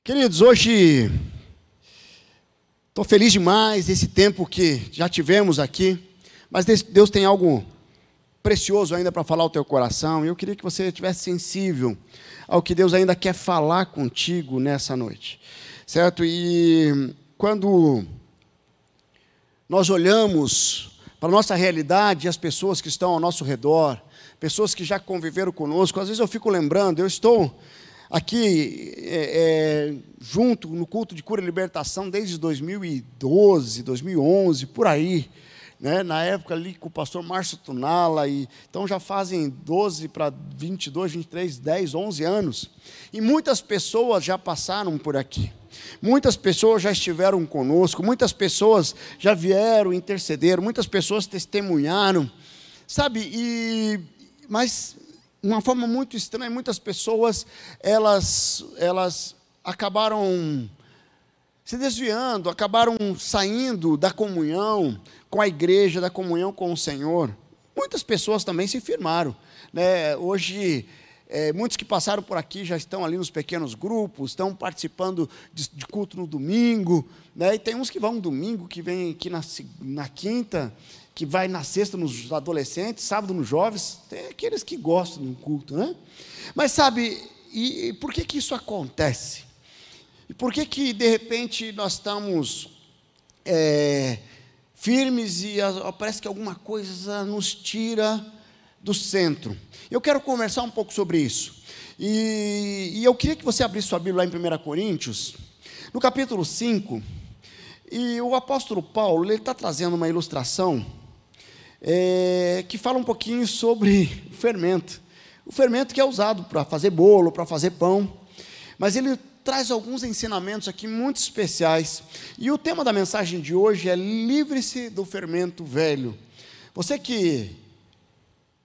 Queridos, hoje estou feliz demais desse tempo que já tivemos aqui, mas Deus tem algo precioso ainda para falar ao teu coração, e eu queria que você estivesse sensível ao que Deus ainda quer falar contigo nessa noite, certo? E quando nós olhamos para a nossa realidade e as pessoas que estão ao nosso redor, pessoas que já conviveram conosco, às vezes eu fico lembrando, eu estou aqui junto no culto de cura e libertação desde 2012, 2011, por aí, né? Na época ali com o pastor Márcio Tunala, então já fazem 12 para 22, 23, 10, 11 anos, e muitas pessoas já passaram por aqui, muitas pessoas já estiveram conosco, muitas pessoas já vieram interceder, muitas pessoas testemunharam, sabe, mas uma forma muito estranha, muitas pessoas, elas acabaram se desviando, acabaram saindo da comunhão com a igreja, da comunhão com o Senhor. Muitas pessoas também se firmaram, né? Hoje, muitos que passaram por aqui já estão ali nos pequenos grupos, estão participando de culto no domingo, né? E tem uns que vão no domingo, que vêm aqui na quinta, que vai na sexta nos adolescentes, sábado nos jovens, tem aqueles que gostam do culto, né? Mas sabe, e por que isso acontece? E por que de repente nós estamos firmes e parece que alguma coisa nos tira do centro? Eu quero conversar um pouco sobre isso. E eu queria que você abrisse sua Bíblia lá em 1 Coríntios, no capítulo 5, e o apóstolo Paulo, ele está trazendo uma ilustração que fala um pouquinho sobre o fermento que é usado para fazer bolo, para fazer pão, mas ele traz alguns ensinamentos aqui muito especiais, e o tema da mensagem de hoje é: livre-se do fermento velho. Você que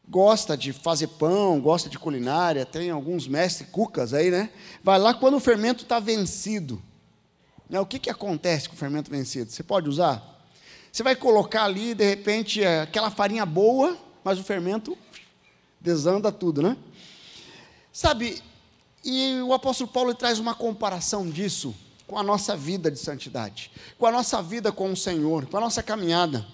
gosta de fazer pão, gosta de culinária, tem alguns mestres cucas aí, né? Vai lá quando o fermento está vencido, né? O que acontece com o fermento vencido? Você pode usar? Você vai colocar ali, de repente, aquela farinha boa, mas o fermento desanda tudo, né? Sabe, e o apóstolo Paulo traz uma comparação disso com a nossa vida de santidade, com a nossa vida com o Senhor, com a nossa caminhada.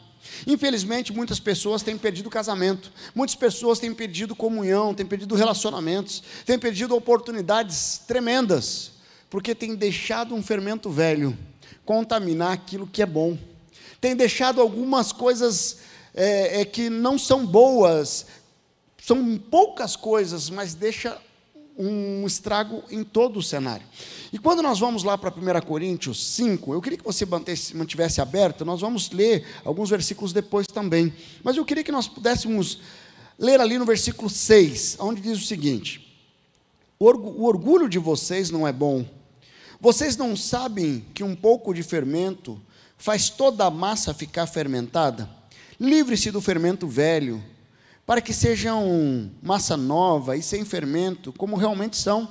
Infelizmente, muitas pessoas têm perdido casamento, muitas pessoas têm perdido comunhão, têm perdido relacionamentos, têm perdido oportunidades tremendas, porque têm deixado um fermento velho contaminar aquilo que é bom. Tem deixado algumas coisas que não são boas, são poucas coisas, mas deixa um estrago em todo o cenário. E quando nós vamos lá para 1 Coríntios 5, eu queria que você mantivesse aberto, nós vamos ler alguns versículos depois também, mas eu queria que nós pudéssemos ler ali no versículo 6, onde diz o seguinte: o orgulho de vocês não é bom, vocês não sabem que um pouco de fermento faz toda a massa ficar fermentada? Livre-se do fermento velho, para que sejam massa nova e sem fermento, como realmente são.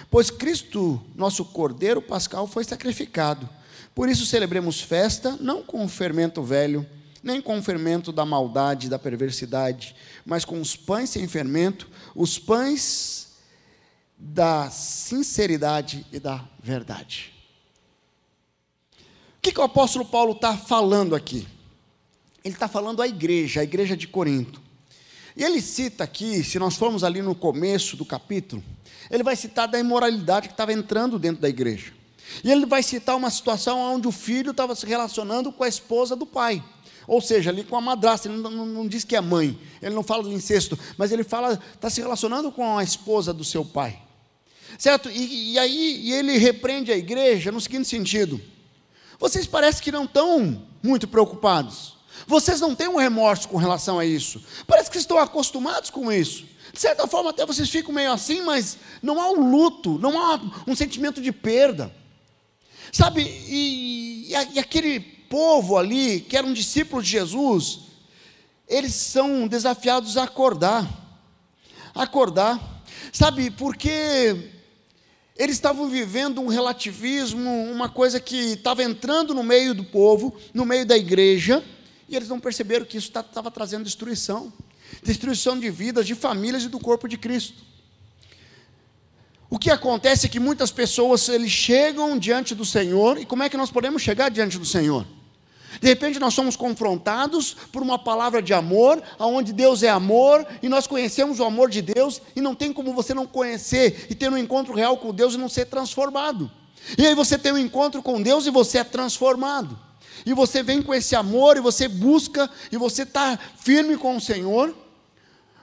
Pois Cristo, nosso Cordeiro Pascal, foi sacrificado. Por isso celebremos festa, não com o fermento velho, nem com o fermento da maldade e da perversidade, mas com os pães sem fermento, os pães da sinceridade e da verdade. O que o apóstolo Paulo está falando aqui? Ele está falando à igreja, a igreja de Corinto. E ele cita aqui, se nós formos ali no começo do capítulo, ele vai citar da imoralidade que estava entrando dentro da igreja. E ele vai citar uma situação onde o filho estava se relacionando com a esposa do pai, ou seja, ali com a madrasta. Ele não diz que é mãe, ele não fala do incesto, mas ele fala, está se relacionando com a esposa do seu pai, certo? E aí ele repreende a igreja no seguinte sentido: vocês parecem que não estão muito preocupados, vocês não têm um remorso com relação a isso, parece que estão acostumados com isso, de certa forma até vocês ficam meio assim, mas não há um luto, não há um sentimento de perda, sabe? E aquele povo ali, que era um discípulo de Jesus, eles são desafiados a acordar, sabe, porque eles estavam vivendo um relativismo, uma coisa que estava entrando no meio do povo, no meio da igreja, e eles não perceberam que isso estava trazendo destruição de vidas, de famílias e do corpo de Cristo. O que acontece é que muitas pessoas, eles chegam diante do Senhor, e como é que nós podemos chegar diante do Senhor? De repente nós somos confrontados por uma palavra de amor, onde Deus é amor, e nós conhecemos o amor de Deus, e não tem como você não conhecer, e ter um encontro real com Deus e não ser transformado. E aí você tem um encontro com Deus e você é transformado, e você vem com esse amor, e você busca, e você está firme com o Senhor.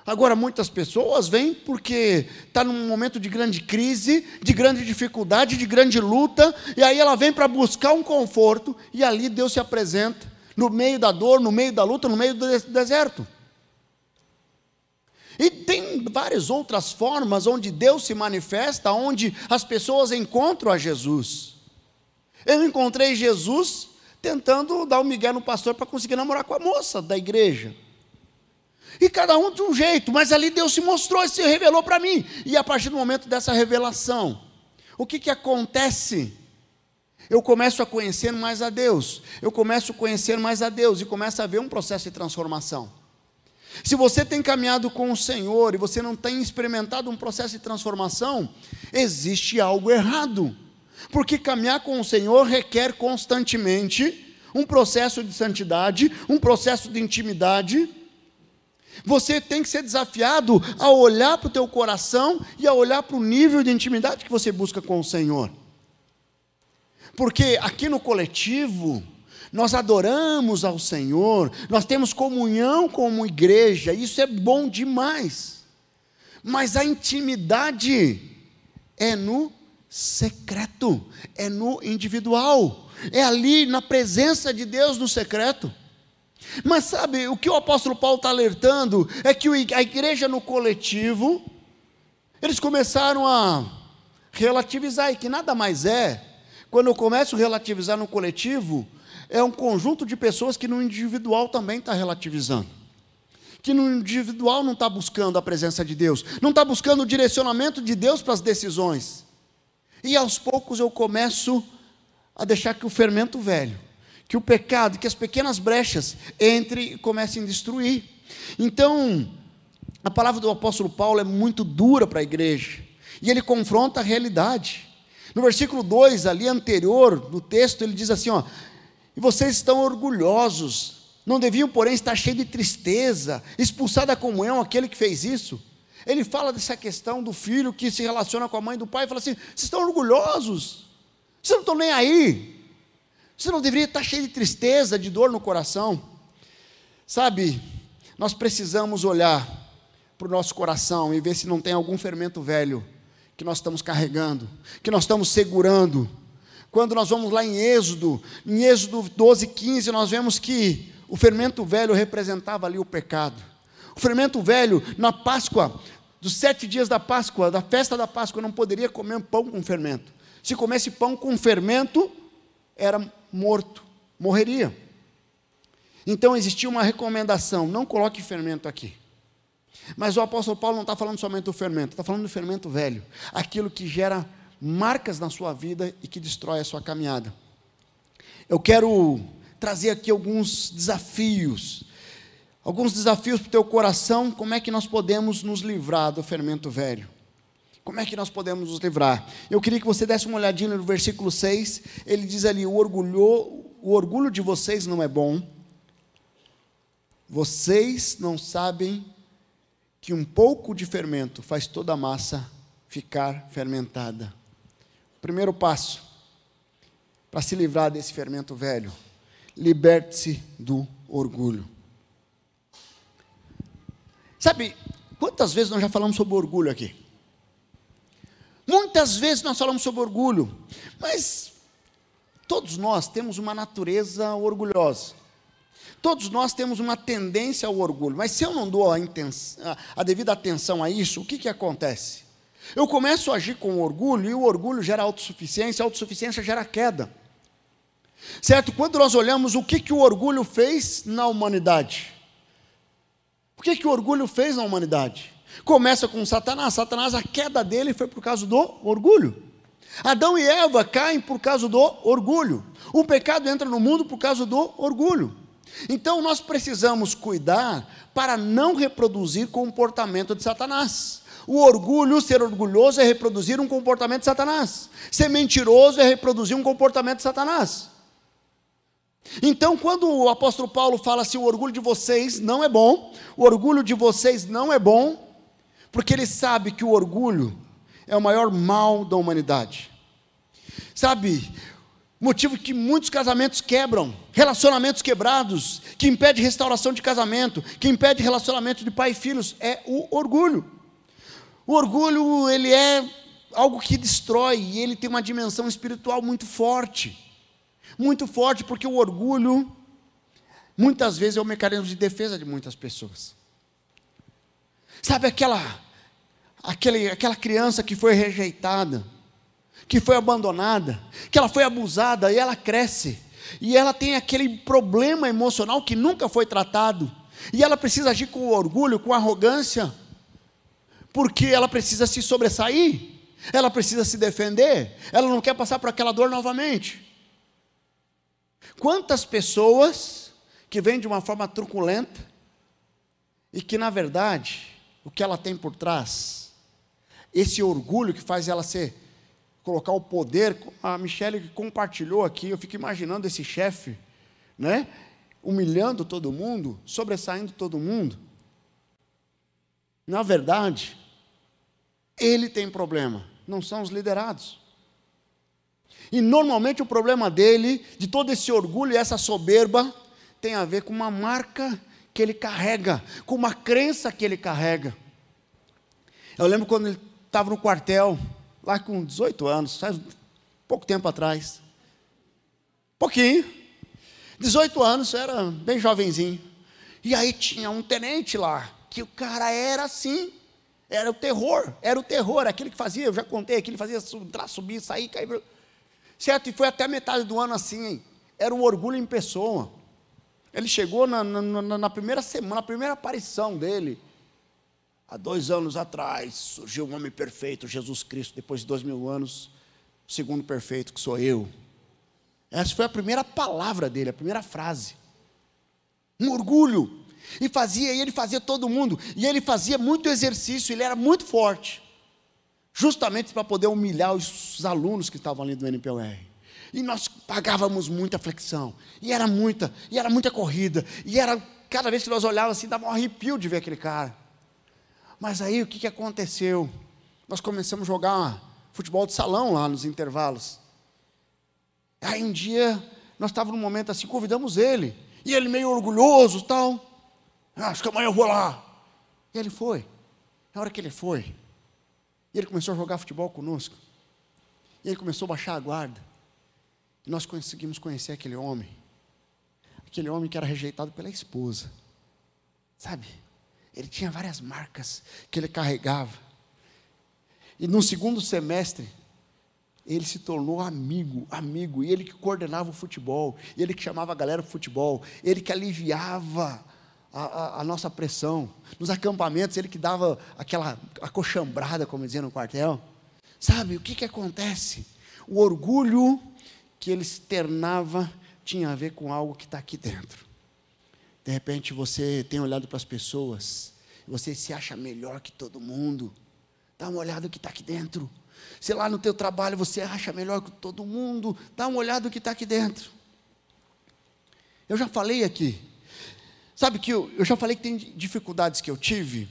Agora, muitas pessoas vêm porque está num momento de grande crise, de grande dificuldade, de grande luta, e aí ela vem para buscar um conforto, e ali Deus se apresenta, no meio da dor, no meio da luta, no meio do deserto. E tem várias outras formas onde Deus se manifesta, onde as pessoas encontram a Jesus. Eu encontrei Jesus tentando dar um migué no pastor para conseguir namorar com a moça da igreja. E cada um de um jeito, mas ali Deus se mostrou e se revelou para mim. E a partir do momento dessa revelação, o que acontece? Eu começo a conhecer mais a Deus, eu começo a conhecer mais a Deus, e começo a ver um processo de transformação. Se você tem caminhado com o Senhor, e você não tem experimentado um processo de transformação, existe algo errado, porque caminhar com o Senhor requer constantemente um processo de santidade, um processo de intimidade. Você tem que ser desafiado a olhar para o teu coração e a olhar para o nível de intimidade que você busca com o Senhor. Porque aqui no coletivo, nós adoramos ao Senhor, nós temos comunhão como igreja, isso é bom demais. Mas a intimidade é no secreto, é no individual, é ali na presença de Deus no secreto. Mas sabe, o que o apóstolo Paulo está alertando é que a igreja no coletivo, eles começaram a relativizar, e que nada mais é, quando eu começo a relativizar no coletivo, é um conjunto de pessoas que no individual também está relativizando, que no individual não está buscando a presença de Deus, não está buscando o direcionamento de Deus para as decisões, e aos poucos eu começo a deixar que o fermento velho, que o pecado, que as pequenas brechas entrem e comecem a destruir. Então, a palavra do apóstolo Paulo é muito dura para a igreja, e ele confronta a realidade. No versículo 2, ali anterior, no texto, ele diz assim, ó: e vocês estão orgulhosos, não deviam, porém, estar cheios de tristeza, expulsar da comunhão aquele que fez isso. Ele fala dessa questão do filho que se relaciona com a mãe do pai, e fala assim: vocês estão orgulhosos, vocês não estão nem aí, você não deveria estar cheio de tristeza, de dor no coração. Sabe, nós precisamos olhar para o nosso coração e ver se não tem algum fermento velho que nós estamos carregando, que nós estamos segurando. Quando nós vamos lá em Êxodo 12:15, nós vemos que o fermento velho representava ali o pecado. O fermento velho, na Páscoa, dos 7 dias da Páscoa, da festa da Páscoa, não poderia comer pão com fermento. Se comesse pão com fermento, era morto, morreria. Então existia uma recomendação: não coloque fermento aqui. Mas o apóstolo Paulo não está falando somente do fermento, está falando do fermento velho, aquilo que gera marcas na sua vida e que destrói a sua caminhada. Eu quero trazer aqui alguns desafios para o teu coração. Como é que nós podemos nos livrar do fermento velho? Como é que nós podemos nos livrar? Eu queria que você desse uma olhadinha no versículo 6, ele diz ali: o orgulho de vocês não é bom, vocês não sabem que um pouco de fermento faz toda a massa ficar fermentada. Primeiro passo para se livrar desse fermento velho: liberte-se do orgulho. Sabe, quantas vezes nós já falamos sobre orgulho aqui? Muitas vezes nós falamos sobre orgulho, mas todos nós temos uma natureza orgulhosa, todos nós temos uma tendência ao orgulho, mas se eu não dou a devida atenção a isso, o que acontece? Eu começo a agir com orgulho, e o orgulho gera autossuficiência, a autossuficiência gera queda, certo? Quando nós olhamos o que o orgulho fez na humanidade, o que o orgulho fez na humanidade? Começa com Satanás, a queda dele foi por causa do orgulho. Adão e Eva caem por causa do orgulho, o pecado entra no mundo por causa do orgulho. Então nós precisamos cuidar para não reproduzir comportamento de Satanás. O orgulho, ser orgulhoso, é reproduzir um comportamento de Satanás. Ser mentiroso é reproduzir um comportamento de Satanás. Então, quando o apóstolo Paulo fala assim, o orgulho de vocês não é bom, o orgulho de vocês não é bom, porque ele sabe que o orgulho é o maior mal da humanidade. Sabe, motivo que muitos casamentos quebram, relacionamentos quebrados, que impede restauração de casamento, que impede relacionamento de pai e filhos, é o orgulho. O orgulho, ele é algo que destrói, e ele tem uma dimensão espiritual muito forte, porque o orgulho, muitas vezes, é o mecanismo de defesa de muitas pessoas. Sabe aquela criança que foi rejeitada, que foi abandonada, que ela foi abusada, e ela cresce, e ela tem aquele problema emocional que nunca foi tratado, e ela precisa agir com orgulho, com arrogância, porque ela precisa se sobressair, ela precisa se defender, ela não quer passar por aquela dor novamente. Quantas pessoas que vêm de uma forma truculenta, e que na verdade, o que ela tem por trás, esse orgulho que faz ela colocar o poder, a Michele compartilhou aqui, eu fico imaginando esse chefe, né, humilhando todo mundo, sobressaindo todo mundo. Na verdade, ele tem problema, não são os liderados. E normalmente o problema dele, de todo esse orgulho e essa soberba, tem a ver com uma marca que ele carrega, com uma crença que ele carrega. Eu lembro quando ele estava no quartel, lá com 18 anos, faz pouco tempo atrás. Pouquinho. 18 anos, era bem jovenzinho. E aí tinha um tenente lá, que o cara era assim, era o terror, aquele que fazia, eu já contei, aquele que fazia entrar, subir, sair, cair. Certo? E foi até metade do ano assim, era o orgulho em pessoa. Ele chegou na primeira semana, na primeira aparição dele, há 2 anos atrás, surgiu um homem perfeito, Jesus Cristo, depois de 2000 anos, o segundo perfeito, que sou eu. Essa foi a primeira palavra dele, a primeira frase. Um orgulho. E ele fazia todo mundo, e ele fazia muito exercício, ele era muito forte, justamente para poder humilhar os alunos que estavam ali do NPOR. E nós pagávamos muita flexão, e era muita corrida, e cada vez que nós olhávamos assim, dava um arrepio de ver aquele cara. Mas aí o que aconteceu? Nós começamos a jogar futebol de salão lá nos intervalos. Aí um dia, nós estávamos num momento assim, convidamos ele, e ele meio orgulhoso e tal. Acho que amanhã eu vou lá. E ele foi. Na hora que ele foi, ele começou a jogar futebol conosco. E ele começou a baixar a guarda. E nós conseguimos conhecer aquele homem que era rejeitado pela esposa. Sabe? Ele tinha várias marcas que ele carregava. E no segundo semestre, ele se tornou amigo, e ele que coordenava o futebol, ele que chamava a galera para o futebol, ele que aliviava a nossa pressão. Nos acampamentos, ele que dava aquela acochambrada, como dizia no quartel. Sabe, o que acontece? O orgulho que ele externava tinha a ver com algo que está aqui dentro. De repente, você tem olhado para as pessoas, e você se acha melhor que todo mundo. Dá uma olhada no que está aqui dentro. Se lá no teu trabalho você acha melhor que todo mundo, dá uma olhada no que está aqui dentro. Eu já falei aqui, sabe que eu já falei que tem dificuldades que eu tive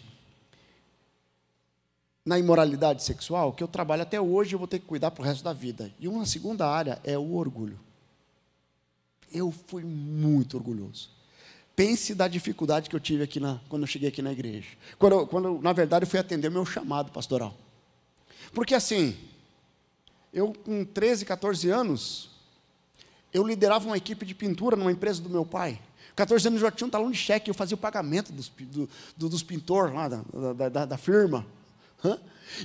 na imoralidade sexual, que eu trabalho até hoje e eu vou ter que cuidar para o resto da vida. E uma segunda área é o orgulho. Eu fui muito orgulhoso. Pense da dificuldade que eu tive aqui quando eu cheguei aqui na igreja. Quando na verdade, eu fui atender o meu chamado pastoral. Porque assim, eu com 13, 14 anos, eu liderava uma equipe de pintura numa empresa do meu pai. 14 anos eu já tinha um talão de cheque, eu fazia o pagamento dos pintores lá da firma.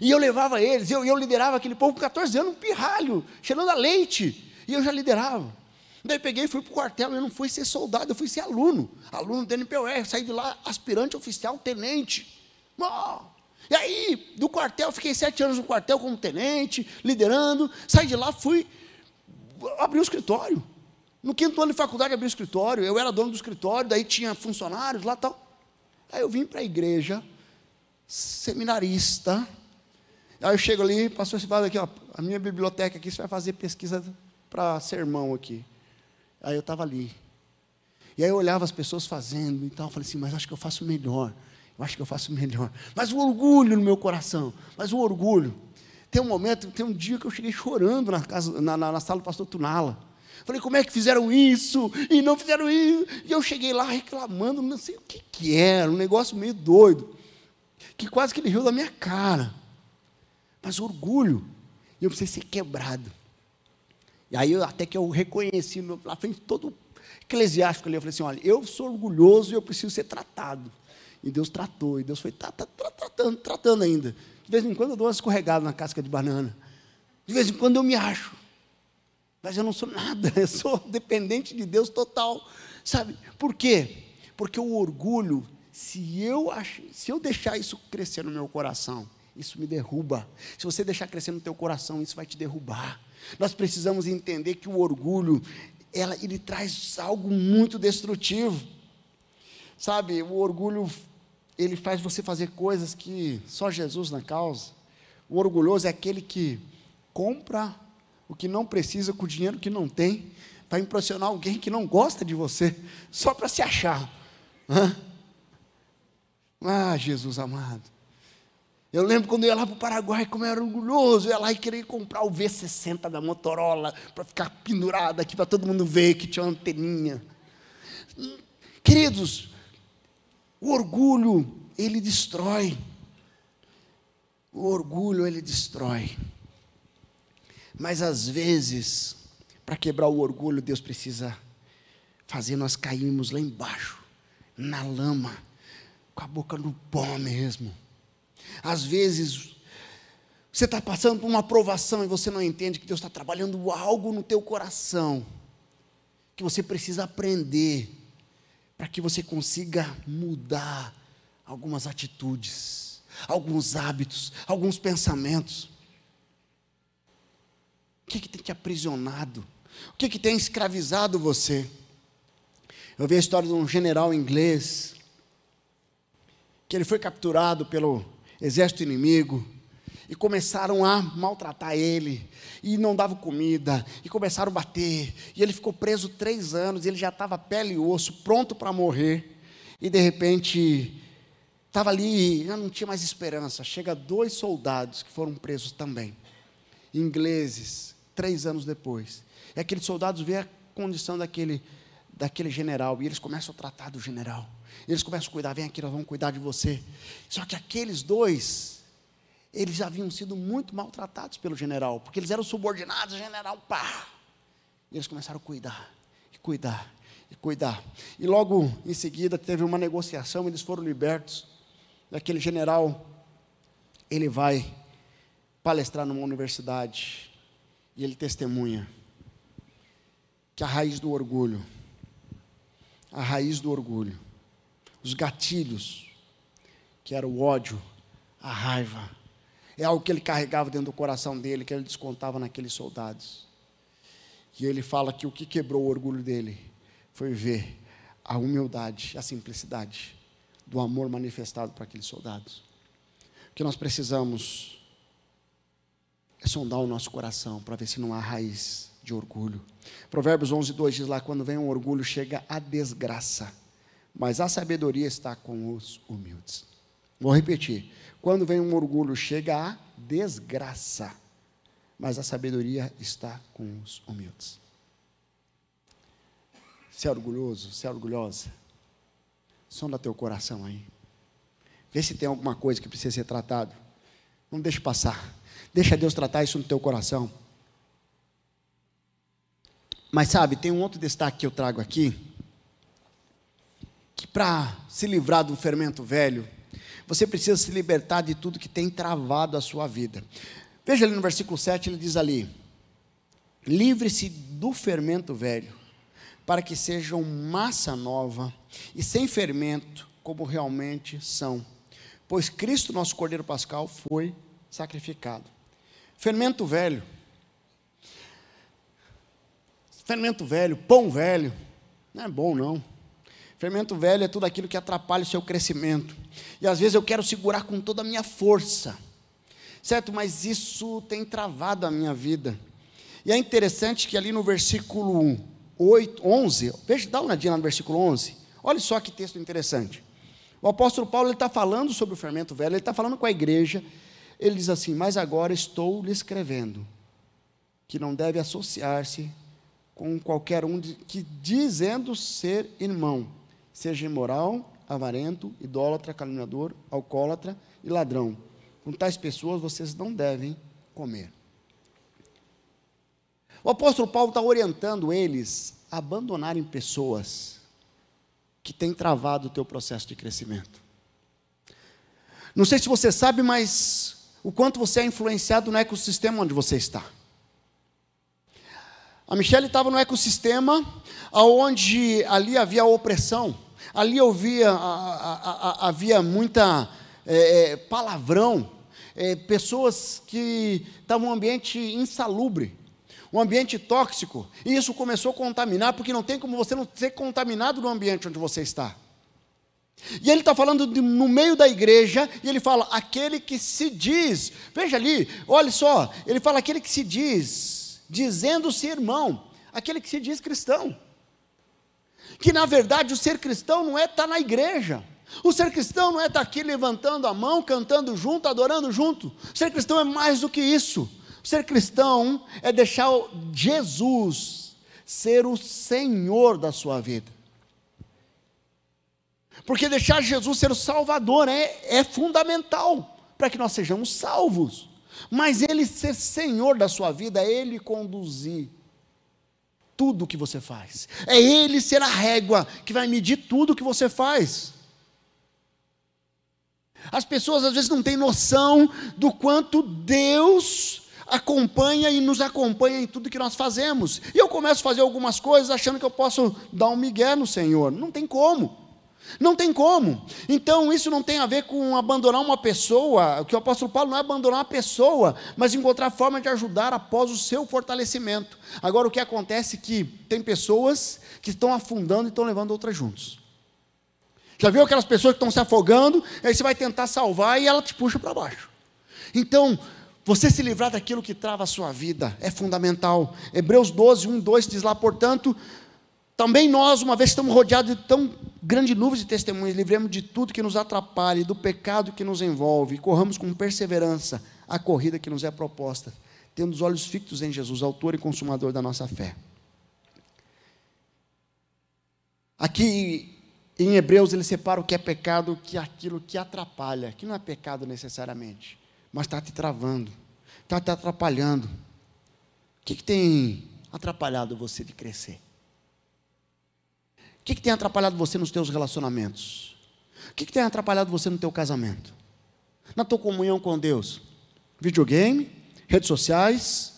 E eu levava eles, eu liderava aquele povo com 14 anos, um pirralho, cheirando a leite, e eu já liderava. Daí peguei e fui para o quartel, eu não fui ser soldado, eu fui ser aluno do NPOR, saí de lá aspirante oficial, tenente. E aí, do quartel, fiquei 7 anos no quartel como tenente, liderando, saí de lá, fui abrir um escritório. No 5º ano de faculdade, abri um escritório, eu era dono do escritório, daí tinha funcionários lá e tal. Aí eu vim para a igreja, seminarista. Aí eu chego ali, pastor Sivaldo, aqui, ó, a minha biblioteca aqui, você vai fazer pesquisa para sermão aqui. Aí eu estava ali. E aí eu olhava as pessoas fazendo e tal, eu falei assim, mas acho que eu faço melhor. Eu acho que eu faço melhor. Mas o orgulho no meu coração, mas o orgulho. Tem um dia que eu cheguei chorando na sala do pastor Tunala. Falei, como é que fizeram isso? E não fizeram isso. E eu cheguei lá reclamando, não sei o que era, um negócio meio doido. Que quase que ele riu da minha cara. Mas orgulho, eu precisei ser quebrado. E aí, até que eu reconheci, na frente de todo eclesiástico ali, eu falei assim, olha, eu sou orgulhoso e eu preciso ser tratado. E Deus tratou, e Deus foi tratando ainda. De vez em quando eu dou uma escorregada na casca de banana. De vez em quando eu me acho. Mas eu não sou nada, eu sou dependente de Deus total. Sabe? Por quê? Porque o orgulho, se eu deixar isso crescer no meu coração, isso me derruba. Se você deixar crescer no teu coração, isso vai te derrubar. Nós precisamos entender que o orgulho, ele traz algo muito destrutivo. Sabe, o orgulho, ele faz você fazer coisas que só Jesus na causa. O orgulhoso é aquele que compra o que não precisa com o dinheiro que não tem, para impressionar alguém que não gosta de você, só para se achar. Ah, Jesus amado. Eu lembro quando eu ia lá para o Paraguai, como eu era orgulhoso, eu ia lá e queria comprar o V60 da Motorola, para ficar pendurado aqui, para todo mundo ver que tinha uma anteninha. Queridos, o orgulho, ele destrói. O orgulho, ele destrói. Mas às vezes, para quebrar o orgulho, Deus precisa fazer nós cairmos lá embaixo, na lama, com a boca no pó mesmo. Às vezes, você está passando por uma provação e você não entende que Deus está trabalhando algo no teu coração, que você precisa aprender, para que você consiga mudar algumas atitudes, alguns hábitos, alguns pensamentos. O que tem te aprisionado? O que tem escravizado você? Eu vi a história de um general inglês, que ele foi capturado pelo exército inimigo, e começaram a maltratar ele, e não davam comida, e começaram a bater, e ele ficou preso 3 anos, e ele já estava pele e osso, pronto para morrer, e de repente, estava ali, já não tinha mais esperança. Chega 2 soldados que foram presos também, ingleses, 3 anos depois, e aqueles soldados veem a condição daquele general, e eles começam a tratar do general, eles começam a cuidar, vem aqui, nós vamos cuidar de você. Só que aqueles 2, eles haviam sido muito maltratados pelo general, porque eles eram subordinados ao general, pá, e eles começaram a cuidar, e cuidar, e cuidar, e logo em seguida teve uma negociação, eles foram libertos. Aquele general, ele vai palestrar numa universidade, e ele testemunha que a raiz do orgulho, os gatilhos, que era o ódio, a raiva, é algo que ele carregava dentro do coração dele, que ele descontava naqueles soldados. E ele fala que o que quebrou o orgulho dele foi ver a humildade, a simplicidade do amor manifestado para aqueles soldados. O que nós precisamos é sondar o nosso coração para ver se não há raiz de orgulho. Provérbios 11:2 diz lá, quando vem um orgulho chega a desgraça, mas a sabedoria está com os humildes. Vou repetir, quando vem um orgulho chega a desgraça, mas a sabedoria está com os humildes. Se é orgulhoso, se é orgulhosa, sonda teu coração aí, vê se tem alguma coisa que precisa ser tratado, não deixe passar, deixa Deus tratar isso no teu coração. Mas sabe, tem um outro destaque que eu trago aqui, que para se livrar do fermento velho, você precisa se libertar de tudo que tem travado a sua vida. Veja ali no versículo 7, ele diz ali, livre-se do fermento velho, para que sejam massa nova, e sem fermento, como realmente são, pois Cristo, nosso Cordeiro Pascal, foi sacrificado. Fermento velho, pão velho, não é bom não. Fermento velho é tudo aquilo que atrapalha o seu crescimento. E às vezes eu quero segurar com toda a minha força, certo? Mas isso tem travado a minha vida. E é interessante que ali no versículo 11, veja, dá uma olhadinha lá no versículo 11. Olha só que texto interessante. O apóstolo Paulo está falando sobre o fermento velho, ele está falando com a igreja. Ele diz assim: mas agora estou lhe escrevendo que não deve associar-se com qualquer um que dizendo ser irmão, seja imoral, avarento, idólatra, caluniador, alcoólatra e ladrão. Com tais pessoas vocês não devem comer. O apóstolo Paulo está orientando eles a abandonarem pessoas que têm travado o teu processo de crescimento. Não sei se você sabe, mas o quanto você é influenciado no ecossistema onde você está. A Michelle estava no ecossistema onde ali havia opressão, ali havia muita palavrão, pessoas que estavam em um ambiente insalubre, um ambiente tóxico, e isso começou a contaminar, porque não tem como você não ser contaminado no ambiente onde você está. E ele está falando no meio da igreja, e ele fala, aquele que se diz, veja ali, olha só, ele fala aquele que se diz, dizendo-se irmão, aquele que se diz cristão, que na verdade o ser cristão não é estar na igreja, o ser cristão não é estar aqui levantando a mão, cantando junto, adorando junto, o ser cristão é mais do que isso, o ser cristão é deixar Jesus ser o Senhor da sua vida. Porque deixar Jesus ser o Salvador é fundamental para que nós sejamos salvos. Mas Ele ser Senhor da sua vida, é Ele conduzir tudo o que você faz. É Ele ser a régua que vai medir tudo o que você faz. As pessoas às vezes não têm noção do quanto Deus acompanha e nos acompanha em tudo que nós fazemos. E eu começo a fazer algumas coisas achando que eu posso dar um migué no Senhor. Não tem como. Não tem como. Então isso não tem a ver com abandonar uma pessoa. O que o apóstolo Paulo não é abandonar uma pessoa, mas encontrar forma de ajudar após o seu fortalecimento. Agora o que acontece é que tem pessoas que estão afundando e estão levando outras juntos. Já viu aquelas pessoas que estão se afogando, aí você vai tentar salvar e ela te puxa para baixo. Então, você se livrar daquilo que trava a sua vida é fundamental. Hebreus 12, 1, 2 diz lá, portanto, também nós, uma vez que estamos rodeados de tão grande nuvem de testemunhas, livremos de tudo que nos atrapalhe, do pecado que nos envolve, e corramos com perseverança a corrida que nos é proposta, tendo os olhos fixos em Jesus, autor e consumador da nossa fé. Aqui em Hebreus ele separa o que é pecado, que é aquilo que atrapalha, que não é pecado necessariamente, mas está te travando, está te atrapalhando. O que tem atrapalhado você de crescer? O que tem atrapalhado você nos teus relacionamentos? O que tem atrapalhado você no teu casamento? Na tua comunhão com Deus? Videogame, redes sociais,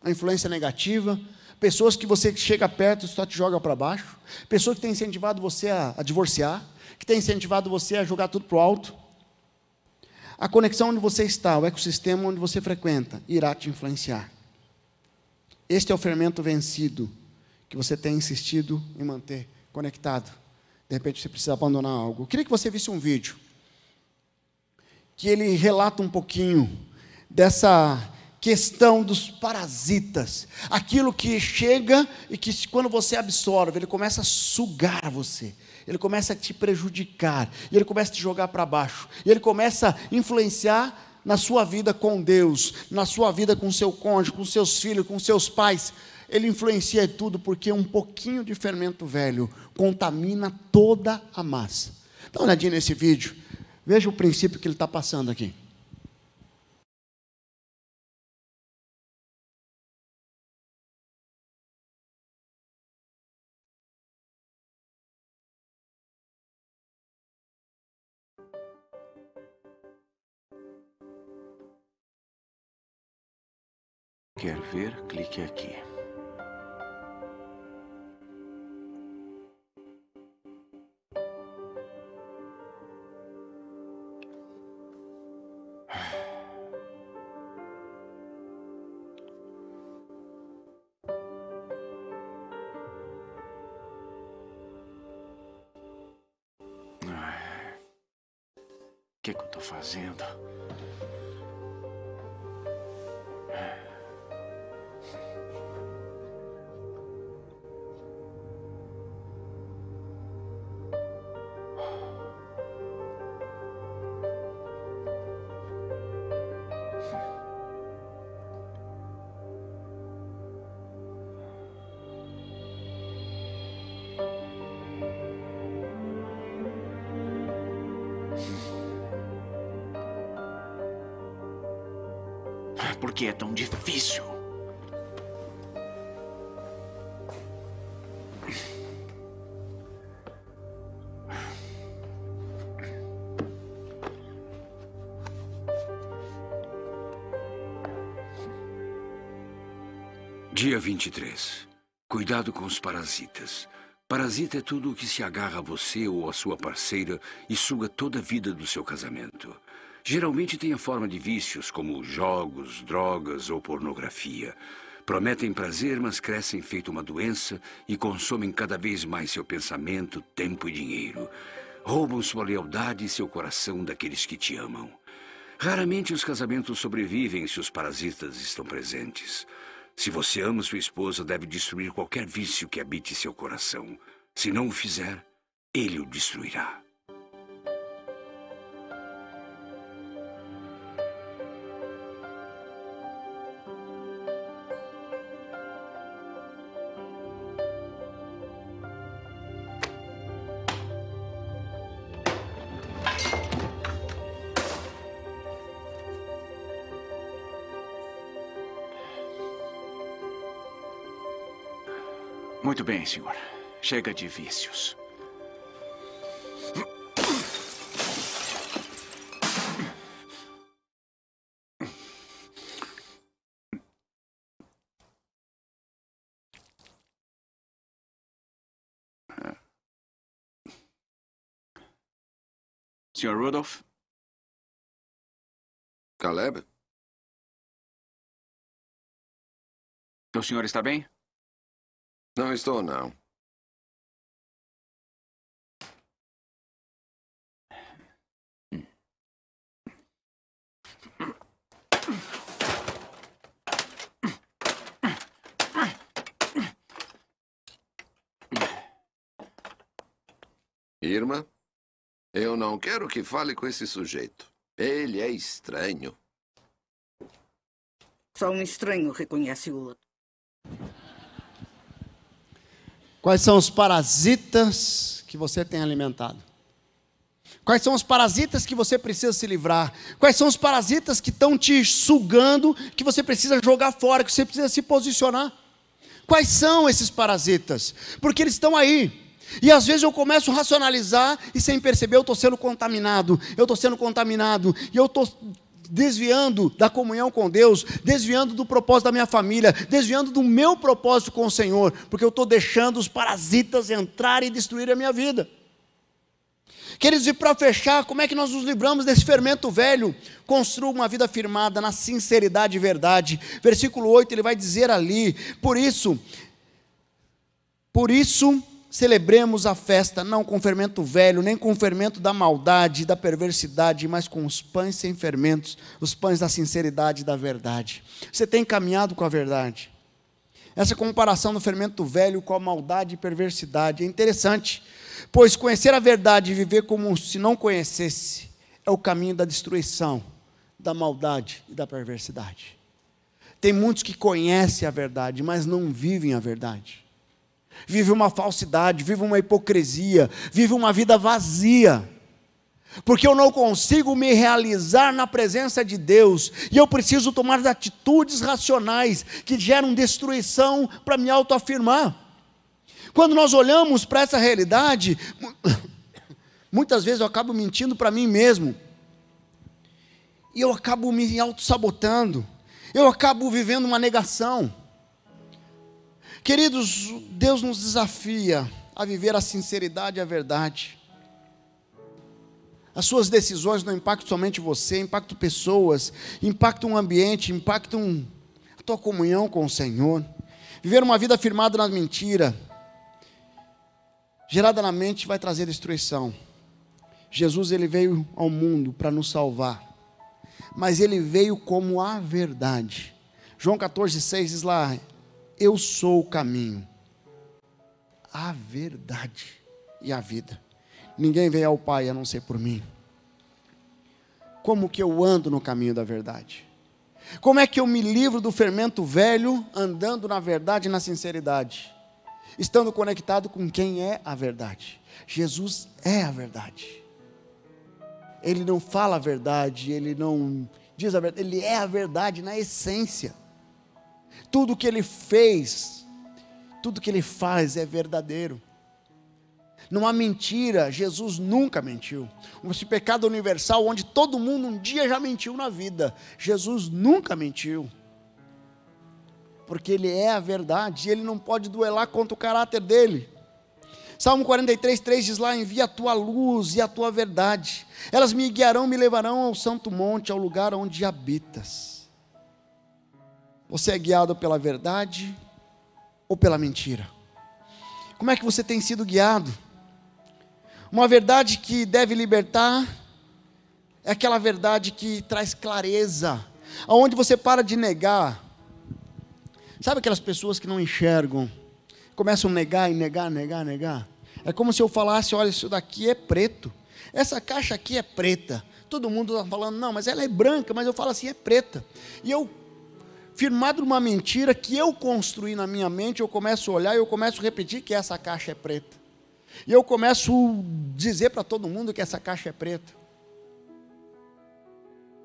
a influência negativa, pessoas que você chega perto e só te joga para baixo, pessoas que têm incentivado você a divorciar, que têm incentivado você a jogar tudo para o alto. A conexão onde você está, o ecossistema onde você frequenta, irá te influenciar. Este é o fermento vencido que você tem insistido em manter conectado. De repente você precisa abandonar algo. Eu queria que você visse um vídeo que ele relata um pouquinho dessa questão dos parasitas, aquilo que chega e que quando você absorve, ele começa a sugar você, ele começa a te prejudicar, e ele começa a te jogar para baixo, e ele começa a influenciar na sua vida com Deus, na sua vida com seu cônjuge, com seus filhos, com seus pais. Ele influencia tudo, porque um pouquinho de fermento velho contamina toda a massa. Dá uma olhadinha nesse vídeo, veja o princípio que ele está passando aqui. Quer ver? Clique aqui. que eu tô fazendo? Por que é tão difícil? Dia 23. Cuidado com os parasitas. Parasita é tudo o que se agarra a você ou a sua parceira e suga toda a vida do seu casamento. Geralmente tem a forma de vícios, como jogos, drogas ou pornografia. Prometem prazer, mas crescem feito uma doença e consomem cada vez mais seu pensamento, tempo e dinheiro. Roubam sua lealdade e seu coração daqueles que te amam. Raramente os casamentos sobrevivem se os parasitas estão presentes. Se você ama sua esposa, deve destruir qualquer vício que habite seu coração. Se não o fizer, ele o destruirá. Muito bem, senhor. Chega de vícios. Senhor Rudolph? Caleb? O senhor está bem? Não estou, não. Irmã, eu não quero que fale com esse sujeito. Ele é estranho. Só um estranho reconhece o outro. Quais são os parasitas que você tem alimentado? Quais são os parasitas que você precisa se livrar? Quais são os parasitas que estão te sugando, que você precisa jogar fora, que você precisa se posicionar? Quais são esses parasitas? Porque eles estão aí. E às vezes eu começo a racionalizar e sem perceber eu estou sendo contaminado. E eu estou desviando da comunhão com Deus, desviando do propósito da minha família, desviando do meu propósito com o Senhor, porque eu estou deixando os parasitas entrarem e destruir a minha vida. Queridos, e para fechar, como é que nós nos livramos desse fermento velho? Construa uma vida firmada na sinceridade e verdade. Versículo 8, ele vai dizer ali, por isso, celebremos a festa, não com fermento velho, nem com o fermento da maldade e da perversidade, mas com os pães sem fermentos, os pães da sinceridade e da verdade. Você tem caminhado com a verdade? Essa comparação do fermento velho com a maldade e perversidade é interessante, pois conhecer a verdade e viver como se não conhecesse é o caminho da destruição, da maldade e da perversidade. Tem muitos que conhecem a verdade, mas não vivem a verdade. Vive uma falsidade, vive uma hipocrisia, vive uma vida vazia, porque eu não consigo me realizar na presença de Deus, e eu preciso tomar atitudes racionais, que geram destruição para me autoafirmar. Quando nós olhamos para essa realidade, muitas vezes eu acabo mentindo para mim mesmo, e eu acabo me autossabotando, eu acabo vivendo uma negação. Queridos, Deus nos desafia a viver a sinceridade e a verdade. As suas decisões não impactam somente você, impactam pessoas, impactam o ambiente, impactam a tua comunhão com o Senhor. Viver uma vida firmada na mentira, gerada na mente, vai trazer destruição. Jesus, ele veio ao mundo para nos salvar, mas ele veio como a verdade. João 14,6 diz lá: eu sou o caminho, a verdade e a vida. Ninguém veio ao Pai a não ser por mim. Como que eu ando no caminho da verdade? Como é que eu me livro do fermento velho, andando na verdade e na sinceridade? Estando conectado com quem é a verdade. Jesus é a verdade. Ele não fala a verdade, ele não diz a verdade, ele é a verdade na essência. Tudo que ele fez, tudo que ele faz é verdadeiro. Não há mentira, Jesus nunca mentiu. Esse pecado universal, onde todo mundo um dia já mentiu na vida, Jesus nunca mentiu. Porque ele é a verdade, e ele não pode duelar contra o caráter dele. Salmo 43:3 diz lá: envia a tua luz e a tua verdade, elas me guiarão, me levarão ao santo monte, ao lugar onde habitas. Você é guiado pela verdade ou pela mentira? Como é que você tem sido guiado? Uma verdade que deve libertar é aquela verdade que traz clareza, aonde você para de negar. Sabe aquelas pessoas que não enxergam, começam a negar e negar. É como se eu falasse: olha, isso daqui é preto, essa caixa aqui é preta. Todo mundo está falando: não, mas ela é branca. Mas eu falo assim: é preta. E eu, firmado numa mentira que eu construí na minha mente, eu começo a olhar e eu começo a repetir que essa caixa é preta. E eu começo a dizer para todo mundo que essa caixa é preta.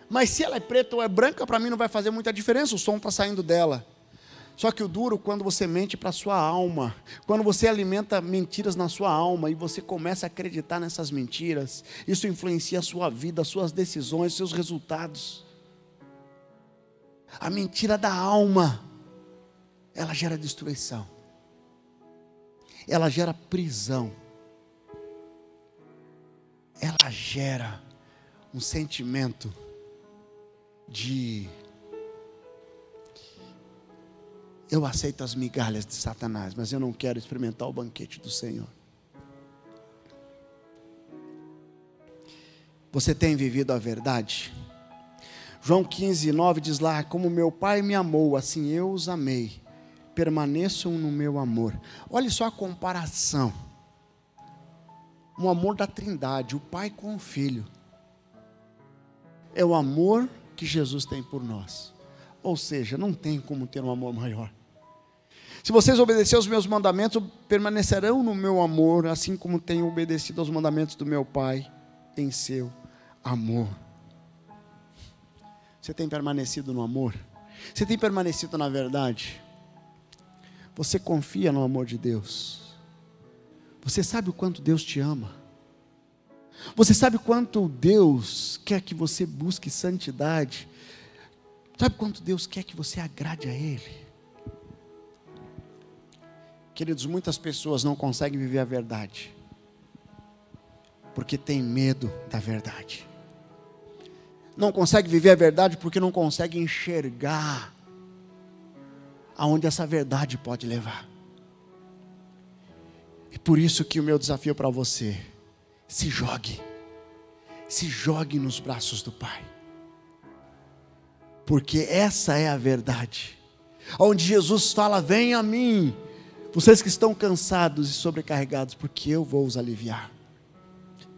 Mas se ela é preta ou é branca, para mim não vai fazer muita diferença, o som está saindo dela. Só que o duro, quando você mente para a sua alma, quando você alimenta mentiras na sua alma, e você começa a acreditar nessas mentiras, isso influencia a sua vida, as suas decisões, seus resultados. A mentira da alma, ela gera destruição, ela gera prisão, ela gera um sentimento de: eu aceito as migalhas de Satanás, mas eu não quero experimentar o banquete do Senhor. Você tem vivido a verdade? João 15:9 diz lá: como meu Pai me amou, assim eu os amei, permaneçam no meu amor. Olha só a comparação, um amor da Trindade, o Pai com o Filho. É o amor que Jesus tem por nós. Ou seja, não tem como ter um amor maior. Se vocês obedecerem aos meus mandamentos, permanecerão no meu amor, assim como tenho obedecido aos mandamentos do meu Pai em seu amor. Você tem permanecido no amor? Você tem permanecido na verdade? Você confia no amor de Deus? Você sabe o quanto Deus te ama? Você sabe o quanto Deus quer que você busque santidade? Sabe quanto Deus quer que você agrade a Ele? Queridos, muitas pessoas não conseguem viver a verdade, porque tem medo da verdade. Não conseguem viver a verdade porque não conseguem enxergar aonde essa verdade pode levar. E por isso que o meu desafio para você: se jogue nos braços do Pai, porque essa é a verdade, onde Jesus fala: venha a mim, vocês que estão cansados e sobrecarregados, porque eu vou os aliviar,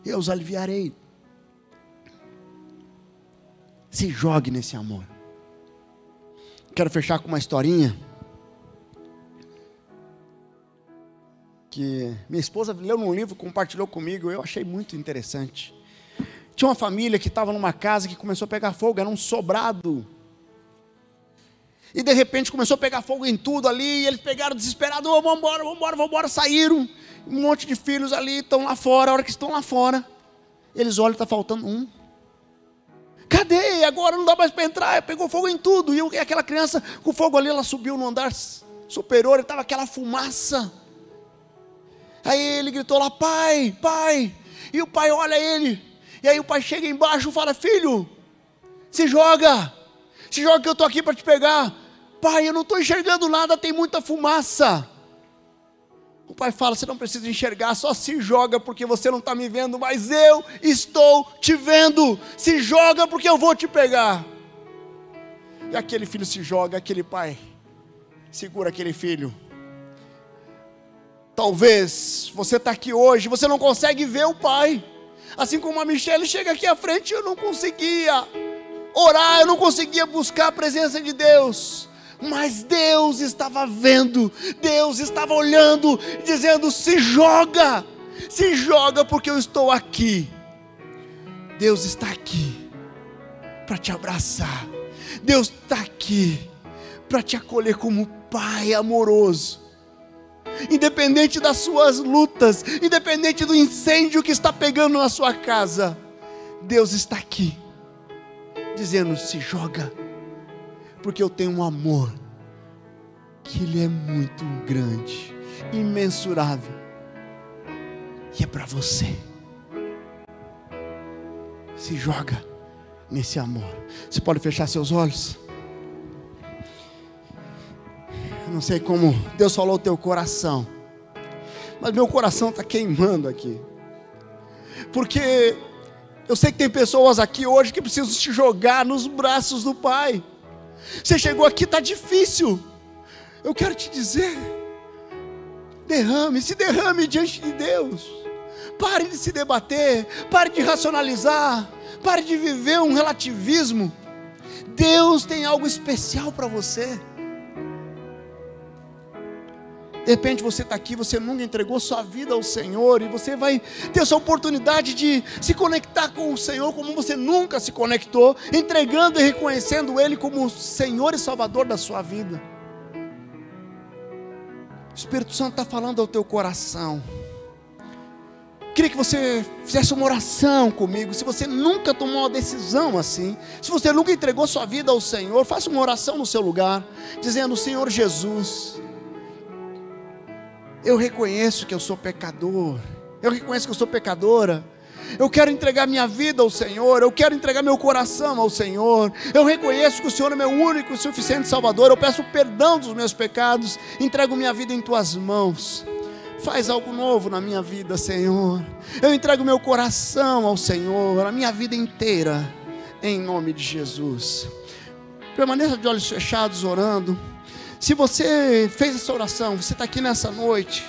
eu os aliviarei. Se jogue nesse amor. Quero fechar com uma historinha que minha esposa leu num livro, compartilhou comigo, eu achei muito interessante. Tinha uma família que estava numa casa que começou a pegar fogo, era um sobrado, e de repente começou a pegar fogo em tudo ali, e eles pegaram desesperados: oh, vamos embora, saíram, um monte de filhos ali, estão lá fora. A hora que estão lá fora, eles olham, está faltando um. Cadê? Agora não dá mais para entrar, pegou fogo em tudo. E aquela criança com fogo ali, ela subiu no andar superior, e estava aquela fumaça. Aí ele gritou lá: pai, pai. E o pai olha ele, e aí o pai chega embaixo e fala: filho, se joga que eu estou aqui para te pegar. Pai, eu não estou enxergando nada, tem muita fumaça. O pai fala, você não precisa enxergar, só se joga porque você não está me vendo, mas eu estou te vendo. Se joga porque eu vou te pegar. E aquele filho se joga, aquele pai segura aquele filho. Talvez você está aqui hoje, você não consegue ver o pai. Assim como a Michelle chega aqui à frente, eu não conseguia orar, eu não conseguia buscar a presença de Deus. Mas Deus estava vendo, Deus estava olhando, dizendo, se joga porque eu estou aqui. Deus está aqui para te abraçar, Deus está aqui para te acolher como Pai amoroso. Independente das suas lutas, independente do incêndio que está pegando na sua casa, Deus está aqui, dizendo, se joga, porque eu tenho um amor, que Ele é muito grande, imensurável, e é para você. Se joga nesse amor. Você pode fechar seus olhos? Eu não sei como Deus falou ao teu coração, mas meu coração está queimando aqui, porque eu sei que tem pessoas aqui hoje que precisam se jogar nos braços do Pai. Você chegou aqui, está difícil. Eu quero te dizer, se derrame diante de Deus. Pare de se debater, pare de racionalizar, pare de viver um relativismo. Deus tem algo especial para você. De repente você está aqui, você nunca entregou sua vida ao Senhor, e você vai ter essa oportunidade de se conectar com o Senhor como você nunca se conectou, entregando e reconhecendo Ele como Senhor e Salvador da sua vida. O Espírito Santo está falando ao teu coração. Queria que você fizesse uma oração comigo. Se você nunca tomou uma decisão assim, se você nunca entregou sua vida ao Senhor, faça uma oração no seu lugar, dizendo, Senhor Jesus, eu reconheço que eu sou pecador, eu reconheço que eu sou pecadora, eu quero entregar minha vida ao Senhor, eu quero entregar meu coração ao Senhor, eu reconheço que o Senhor é meu único e suficiente Salvador, eu peço perdão dos meus pecados, entrego minha vida em Tuas mãos, faz algo novo na minha vida, Senhor, eu entrego meu coração ao Senhor, a minha vida inteira, em nome de Jesus. Permaneça de olhos fechados orando. Se você fez essa oração, você está aqui nessa noite,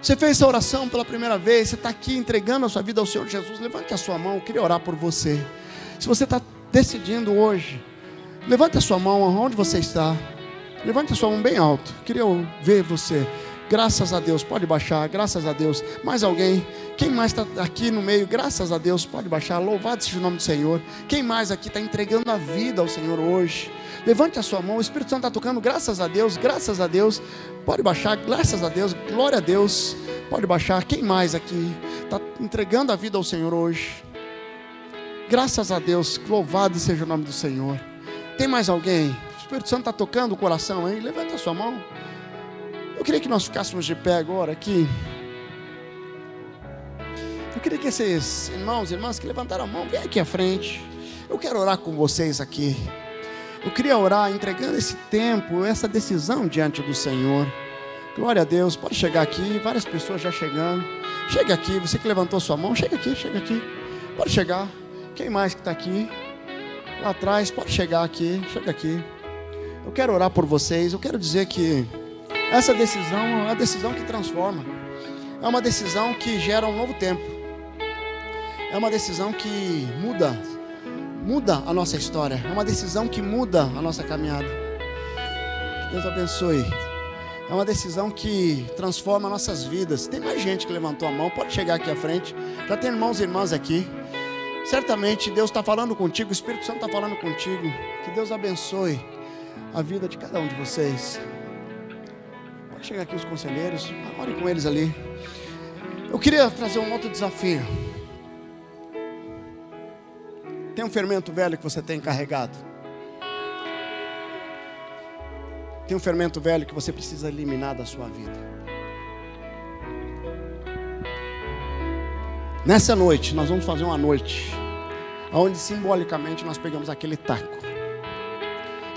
você fez essa oração pela primeira vez, você está aqui entregando a sua vida ao Senhor Jesus, levante a sua mão, eu queria orar por você. Se você está decidindo hoje, levante a sua mão onde você está, levante a sua mão bem alto, eu queria ver você. Graças a Deus, pode baixar, graças a Deus. Mais alguém? Quem mais está aqui no meio? Graças a Deus, pode baixar, louvado seja o nome do Senhor. Quem mais aqui está entregando a vida ao Senhor hoje? Levante a sua mão, o Espírito Santo está tocando, graças a Deus, pode baixar, graças a Deus, glória a Deus, pode baixar. Quem mais aqui está entregando a vida ao Senhor hoje? Graças a Deus, louvado seja o nome do Senhor. Tem mais alguém? O Espírito Santo está tocando o coração aí, levante a sua mão. Eu queria que nós ficássemos de pé agora aqui. Eu queria que esses irmãos e irmãs que levantaram a mão, venham aqui à frente. Eu quero orar com vocês aqui. Eu queria orar entregando esse tempo, essa decisão diante do Senhor. Glória a Deus, pode chegar aqui, várias pessoas já chegando. Chega aqui, você que levantou sua mão, chega aqui. Pode chegar. Quem mais que está aqui? Lá atrás, pode chegar aqui, chega aqui. Eu quero orar por vocês, eu quero dizer que essa decisão é uma decisão que transforma. É uma decisão que gera um novo tempo. É uma decisão que muda a nossa história. É uma decisão que muda a nossa caminhada. Que Deus abençoe. É uma decisão que transforma nossas vidas. Tem mais gente que levantou a mão, pode chegar aqui à frente. Já tem irmãos e irmãs aqui. Certamente Deus está falando contigo, o Espírito Santo está falando contigo. Que Deus abençoe a vida de cada um de vocês. Pode chegar aqui os conselheiros, orem com eles ali. Eu queria trazer um outro desafio. Tem um fermento velho que você tem carregado. Tem um fermento velho que você precisa eliminar da sua vida. Nessa noite, nós vamos fazer uma noite onde simbolicamente nós pegamos aquele taco.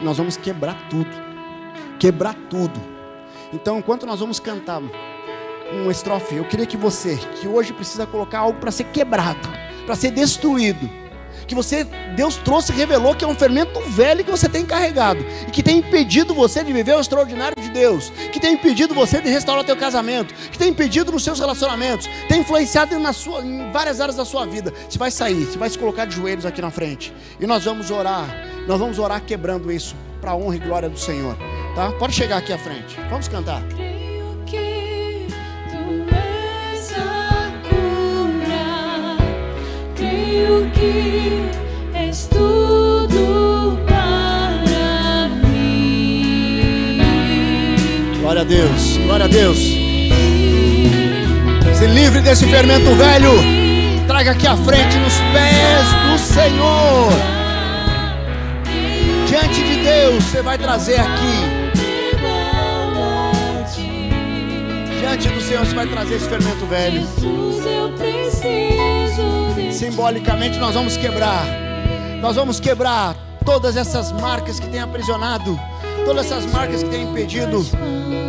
E nós vamos quebrar tudo. Quebrar tudo. Então, enquanto nós vamos cantar uma estrofe. Eu queria que você, que hoje precisa colocar algo para ser quebrado, para ser destruído, que Deus trouxe e revelou que é um fermento velho que você tem carregado e que tem impedido você de viver o extraordinário de Deus, que tem impedido você de restaurar o teu casamento, que tem impedido nos seus relacionamentos, tem influenciado em várias áreas da sua vida. Você vai sair, você vai se colocar de joelhos aqui na frente e nós vamos orar quebrando isso para a honra e glória do Senhor, tá? Pode chegar aqui à frente, vamos cantar. Creio que tu és a cura, creio que és tudo para mim. Glória a Deus, glória a Deus. Se livre desse fermento velho, traga aqui à frente nos pés do Senhor. Diante de Deus, você vai trazer aqui. Diante do Senhor, você vai trazer esse fermento velho. Simbolicamente, nós vamos quebrar todas essas marcas que têm aprisionado, todas essas marcas que têm impedido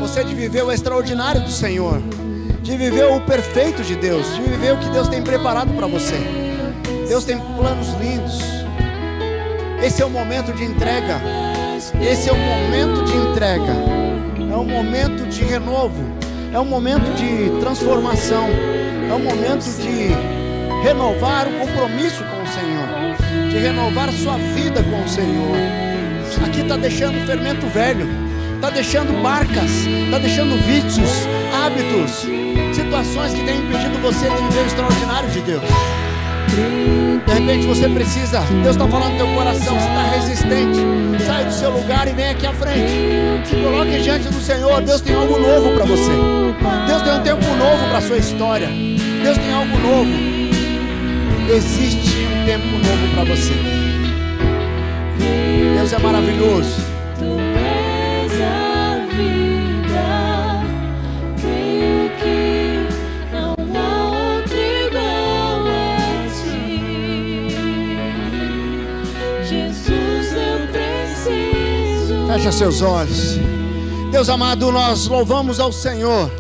você de viver o extraordinário do Senhor, de viver o perfeito de Deus, de viver o que Deus tem preparado para você. Deus tem planos lindos. Esse é o momento de entrega. Esse é o momento de entrega. É um momento de renovo. É um momento de transformação. É um momento de renovar o compromisso com o Senhor, de renovar a sua vida com o Senhor. Aqui está deixando fermento velho, está deixando marcas, está deixando vícios, hábitos, situações que têm impedido você de viver o extraordinário de Deus. De repente você precisa, Deus está falando no teu coração, você está resistente, sai do seu lugar e vem aqui à frente, se coloque diante do Senhor. Deus tem algo novo para você, Deus tem um tempo novo para a sua história, Deus tem algo novo, existe um tempo novo para você. Deus é maravilhoso. Fecha seus olhos. Deus amado, nós louvamos ao Senhor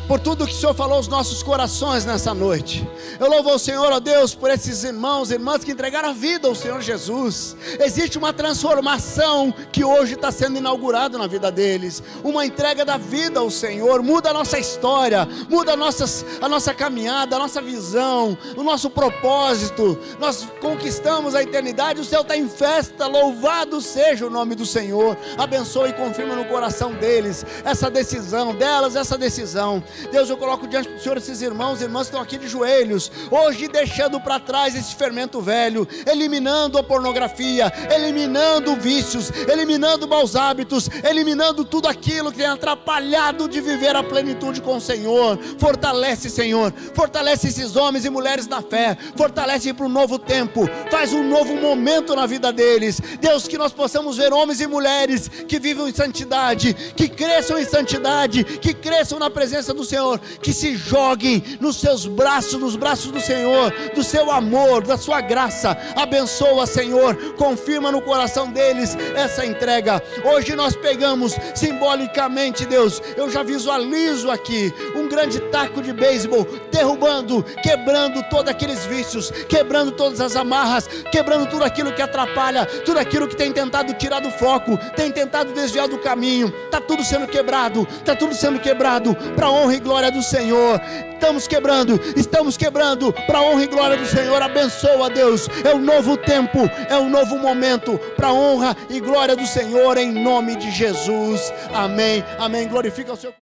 por tudo que o Senhor falou aos nossos corações nessa noite. Eu louvo ao Senhor, ó Deus, por esses irmãos e irmãs que entregaram a vida ao Senhor Jesus. Existe uma transformação que hoje está sendo inaugurada na vida deles, uma entrega da vida ao Senhor. Muda a nossa história, muda a nossa caminhada, a nossa visão, o nosso propósito. Nós conquistamos a eternidade, o céu está em festa. Louvado seja o nome do Senhor. Abençoa e confirma no coração deles essa decisão, essa decisão. Deus, eu coloco diante do Senhor esses irmãos e irmãs que estão aqui de joelhos, hoje deixando para trás esse fermento velho, eliminando a pornografia, eliminando vícios, eliminando maus hábitos, eliminando tudo aquilo que tem atrapalhado de viver a plenitude com o Senhor. Fortalece, Senhor, fortalece esses homens e mulheres na fé, fortalece para um novo tempo, faz um novo momento na vida deles. Deus, que nós possamos ver homens e mulheres que vivam em santidade, que cresçam em santidade, que cresçam na presença do Senhor, que se joguem nos seus braços, nos braços do Senhor, do seu amor, da sua graça. Abençoa, Senhor, confirma no coração deles essa entrega. Hoje nós pegamos simbolicamente, Deus, eu já visualizo aqui um grande taco de beisebol, derrubando, quebrando todos aqueles vícios, quebrando todas as amarras, quebrando tudo aquilo que atrapalha, tudo aquilo que tem tentado tirar do foco, tem tentado desviar do caminho. Está tudo sendo quebrado, está tudo sendo quebrado para a honra e glória do Senhor. Estamos quebrando para a honra e glória do Senhor. Abençoa, Deus, é um novo tempo, é um novo momento para a honra e glória do Senhor, em nome de Jesus. Amém, amém. Glorifica o Senhor.